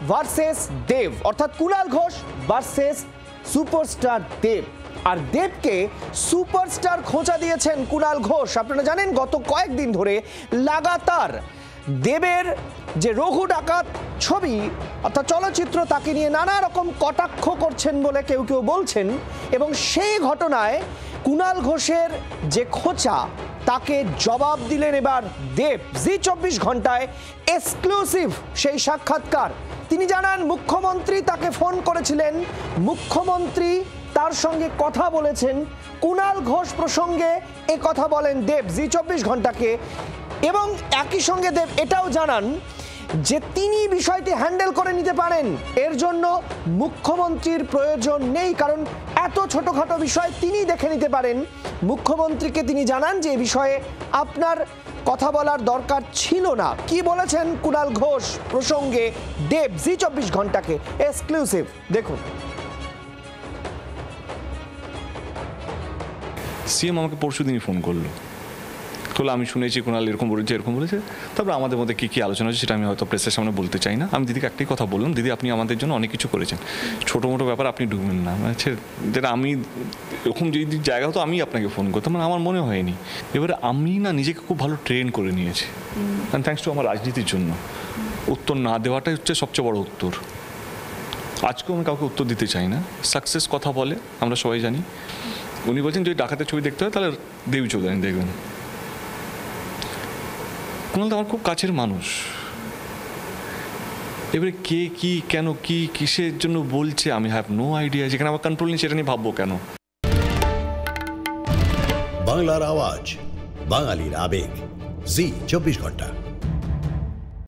Versus দেব, অর্থাৎ Kunal Ghosh versus superstar দেব। আর দেবকে superstar খোঁচা দিয়েছেন কুণাল ঘোষ। আপনারা জানেন গত কয়েকদিন ধরে লাগাতার দেবের যে রঘু ডাকাত ছবি অর্থাৎ চলচ্চিত্র তাকে নিয়ে নানা রকম কটাক্ষ করছেন বলে কেউ কেউ বলছেন, এবং সেই ঘটনায় কুণাল ঘোষের যে খোঁচা তাকে জবাব দিলেন এবার দেব। জি24 ঘন্টায় এক্সক্লুসিভ সেই সাক্ষাৎকার। তিনি জানান মুখ্যমন্ত্রী তাকে ফোন করেছিলেন, মুখ্যমন্ত্রী তার সঙ্গে কথা বলেছেন। কুণাল ঘোষ প্রসঙ্গে এ কথা বলেন দেব জি24 ঘন্টাকে, এবং একই সঙ্গে দেব এটাও জানান যে তিনি বিষয়টি হ্যান্ডেল করে নিতে পারেন, এর জন্য মুখ্যমন্ত্রীর প্রয়োজন নেই, কারণ এত ছোটখাটো বিষয় তিনি দেখে নিতে পারেন। মুখ্যমন্ত্রীকে তিনি জানান যে এই বিষয়ে আপনার কথা বলার দরকার ছিল না। কি বলেছেন কুণাল ঘোষ প্রসঙ্গে দেব জি24 ঘন্টাকে এক্সক্লুসিভ দেখুন। সিএম আমাকে পরশু দিনই ফোন করলো, আমি শুনেছি কুণাল এরকম বলেছে। তারপর আমাদের মধ্যে কী আলোচনা হচ্ছে সেটা আমি হয়তো প্রেসের সামনে বলতে চাই না। আমি দিদিকে একটাই কথা বললাম, দিদি আপনি আমাদের জন্য অনেক কিছু করেছেন, ছোটো মোটো ব্যাপার আপনি ঢুকবেন না। যেটা আমি এরকম যদি জায়গা হতো আমি আপনাকে ফোন করতাম, আমার মনে হয়নি। এবারে আমি না নিজেকে খুব ভালো ট্রেন করে নিয়েছি, অ্যান্ড থ্যাঙ্কস টু আমার রাজনীতির জন্য। উত্তর না দেওয়াটাই হচ্ছে সবচেয়ে বড় উত্তর। আজকেও আমি কাউকে উত্তর দিতে চাই না। সাকসেস কথা বলে, আমরা সবাই জানি। উনি বলছেন যদি ডাকাতের ছবি দেখতে হয় তাহলে দেবী চৌধুরী দেখবেন। কুণাল তো আমার খুব কাছের মানুষ। এবারে কে কি কেন কি কিসের জন্য বলছে আমি হ্যাভ নো আইডিয়া। যেখানে আমার কন্ট্রোল নেই সেটা নিয়ে ভাববো কেন। বাংলার আওয়াজ, বাঙালির আবেগ, জি24 ঘন্টা।